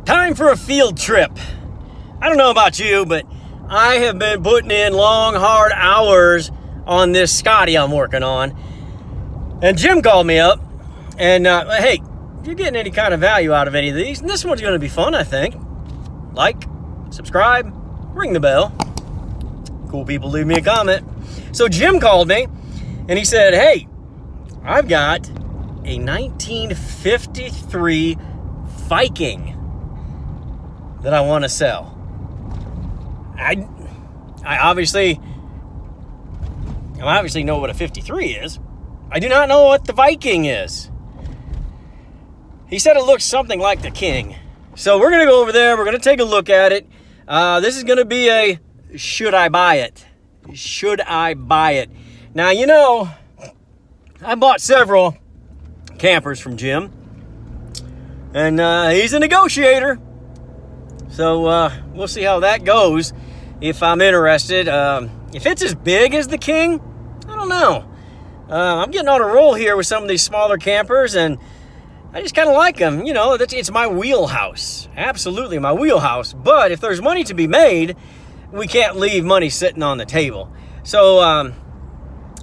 Time for a field trip. I don't know about you, but I have been putting in long, hard hours on this Scotty I'm working on. And Jim called me up and, hey, if you're getting any kind of value out of any of these, and this one's going to be fun, I think. Like, subscribe, ring the bell. Cool people leave me a comment. So Jim called me and he said, hey, I've got a 1953 Viking that I want to sell. I obviously know what a 53 is. I do not know what the Viking is. He said it looks something like the King. So we're going to go over there. We're going to take a look at it. This is going to be a should I buy it? Should I buy it? Now, you know, I bought several campers from Jim. And he's a negotiator. So we'll see how that goes if I'm interested. If it's as big as the King, I don't know. I'm getting on a roll here with some of these smaller campers, and I just kind of like them. You know, it's my wheelhouse. Absolutely my wheelhouse. But if there's money to be made, we can't leave money sitting on the table. So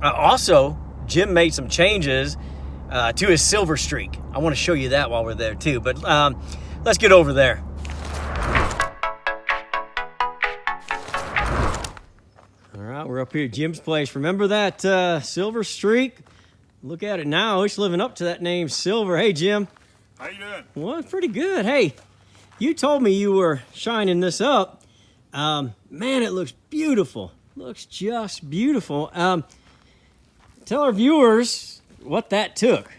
also, Jim made some changes to his Silver Streak. I want to show you that while we're there too. But let's get over there. All right, we're up here at Jim's place. Remember that Silver Streak? Look at it now. It's living up to that name, Silver. Hey, Jim. How you doing? Well, pretty good. Hey, you told me you were shining this up. Man, it looks beautiful. Looks just beautiful. Tell our viewers what that took.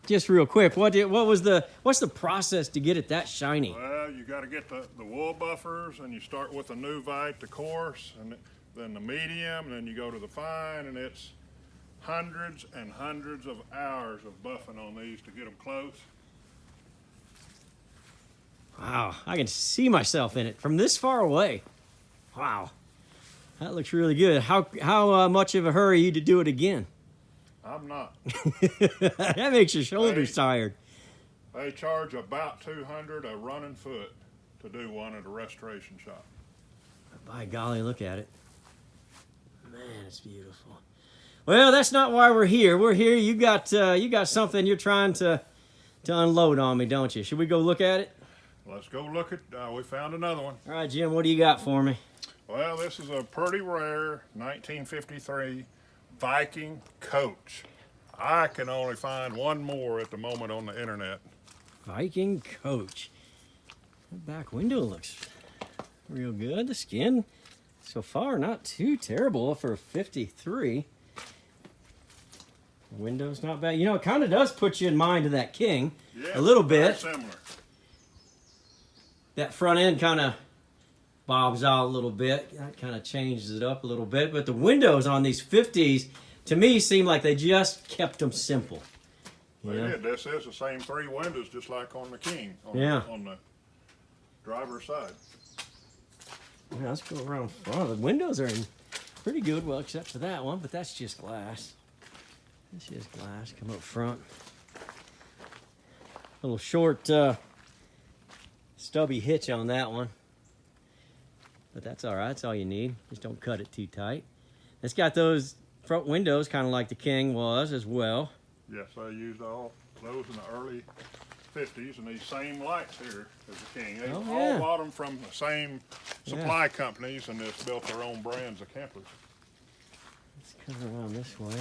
Just real quick, what's the process to get it that shiny? Well, you got to get the wool buffers, and you start with the new white, the coarse, and then the medium, and then you go to the fine, and it's hundreds and hundreds of hours of buffing on these to get them close. Wow, I can see myself in it from this far away. Wow, that looks really good. How much of a hurry are you to do it again? I'm not. That makes your shoulders tired. They charge about $200 a running foot to do one at a restoration shop. By golly, look at it. Man, it's beautiful. Well, that's not why we're here. We're here. You got something you're trying to unload on me, don't you? Should we go look at it? Let's go look at. We found another one. All right, Jim. What do you got for me? Well, this is a pretty rare 1953 Viking coach. I can only find one more at the moment on the internet. Viking coach. The back window looks real good. The skin so far not too terrible for a 53. The window's not bad. You know, it kind of does put you in mind of that King. Yeah, a little bit. Similar. That front end kind of bobs out a little bit. That kind of changes it up a little bit. But the windows on these 50s, to me, seem like they just kept them simple. They did. This is the same three windows, just like on the King. On the driver's side. Yeah, let's go around front. The windows are in pretty good, well, except for that one, but that's just glass. That's just glass. Come up front. Little short, stubby hitch on that one. But that's all right. That's all you need. Just don't cut it too tight. It's got those front windows, kind of like the King was as well. Yes, I used all those in the early 50s, and these same lights here as the King. They all bought them from the same supply companies, and just built their own brands of campers. Let's come around this way.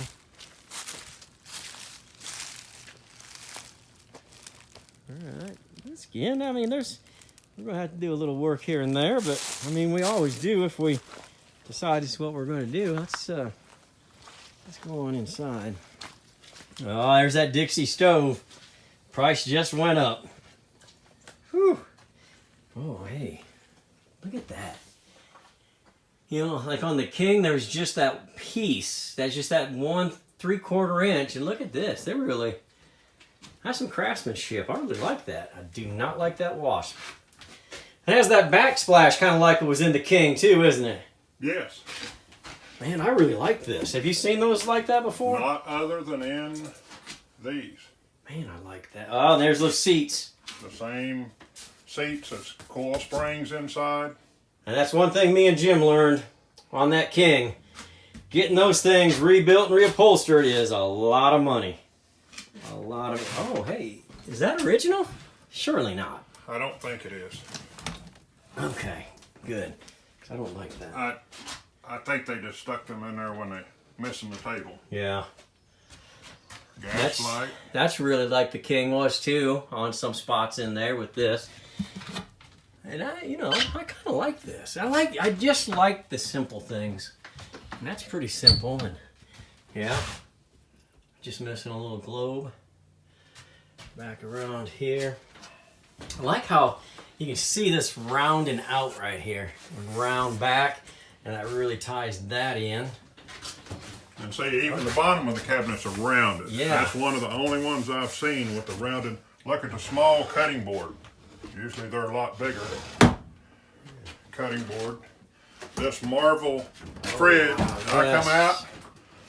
All right, the skin. I mean, we're gonna have to do a little work here and there, but I mean, we always do if we decide this is what we're going to do. Let's go on inside. Oh, there's that Dixie stove. Price just went up. Whew. Oh, hey, look at that. You know, like on the King, there's just that piece. That's just that 1 3/4 inch. And look at this. They really have some craftsmanship. I really like that. I do not like that wasp. It has that backsplash kind of like it was in the King too, isn't it? Yes. Man, I really like this. Have you seen those like that before? Not other than in these. Man, I like that. Oh, and there's those seats. The same seats, there's coil springs inside. And that's one thing me and Jim learned on that King. Getting those things rebuilt and reupholstered is a lot of money. A lot of... Oh, hey, is that original? Surely not. I don't think it is. Okay, good. I don't like that. I think they just stuck them in there when they missing the table. Yeah. Gas light. That's really like the King was too, on some spots in there with this. And I kind of like this. I just like the simple things. And that's pretty simple. And yeah, just missing a little globe. Back around here. I like how you can see this rounding out right here. And round back. And that really ties that in. And see, even the bottom of the cabinets are rounded. Yeah. That's one of the only ones I've seen with the rounded. Look at the small cutting board. Usually they're a lot bigger. Cutting board. This Marvel fridge, yes. I come out,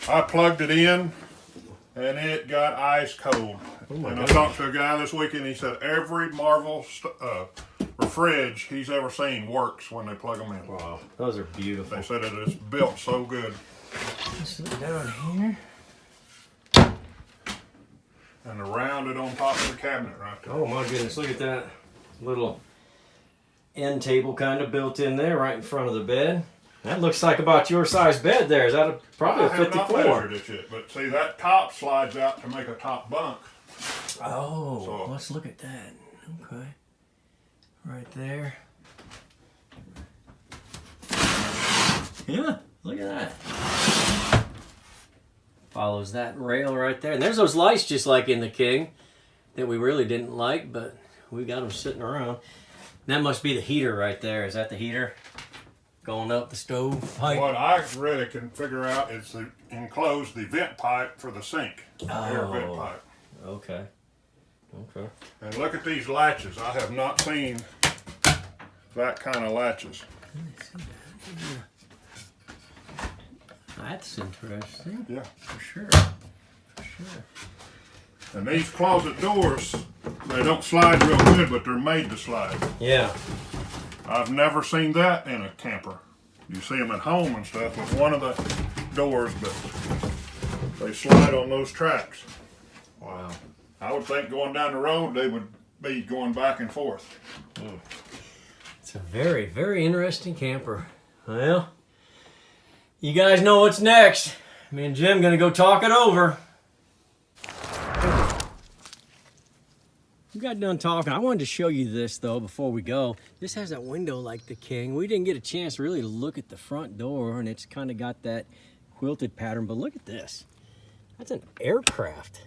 I plugged it in, and it got ice cold. And I talked to a guy this weekend, he said every Marvel fridge he's ever seen works when they plug them in. Wow, those are beautiful. They said it is built so good. Let's look down here. And they're rounded on top of the cabinet right there. Oh my goodness, look at that little end table kind of built in there right in front of the bed. That looks like about your size bed there. Is that probably a 54? I have not measured it yet, but see that top slides out to make a top bunk. Oh, so, let's look at that. Okay. Right there. Yeah, look at that. Follows that rail right there. And there's those lights just like in the King that we really didn't like, but we got them sitting around. That must be the heater right there. Is that the heater going up the stove pipe? What I really can figure out is to enclose the vent pipe for the sink. Air vent pipe. Okay. Okay. And look at these latches. I have not seen that kind of latches. That's interesting. Yeah. For sure. For sure. And these closet doors, they don't slide real good, but they're made to slide. Yeah. I've never seen that in a camper. You see them at home and stuff with one of the doors, but they slide on those tracks. Wow. I would think going down the road, they would be going back and forth. It's a very, very interesting camper. Well, you guys know what's next. Me and Jim gonna go talk it over. We got done talking. I wanted to show you this though before we go. This has that window like the King. We didn't get a chance really to look at the front door, and it's kind of got that quilted pattern, but look at this. That's an aircraft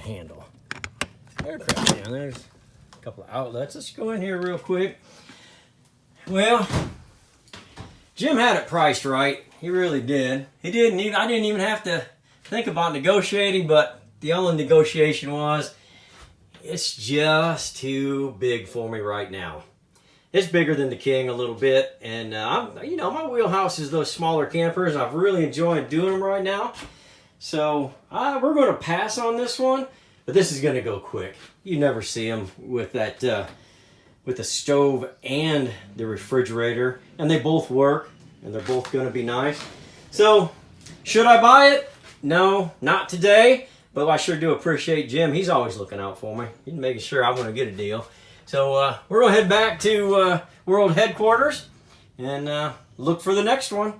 handle. Aircraft handle. There's a couple of outlets. Let's go in here real quick. Well, Jim had it priced right. He really did. I didn't even have to think about negotiating, but the only negotiation was, it's just too big for me right now. It's bigger than the King a little bit, and my wheelhouse is those smaller campers. I've really enjoyed doing them right now. So we're going to pass on this one, but this is going to go quick. You never see them with that, with the stove and the refrigerator, and they both work, and they're both going to be nice. So, should I buy it? No, not today. But I sure do appreciate Jim. He's always looking out for me. He's making sure I'm going to get a deal. So we're going to head back to World Headquarters and look for the next one.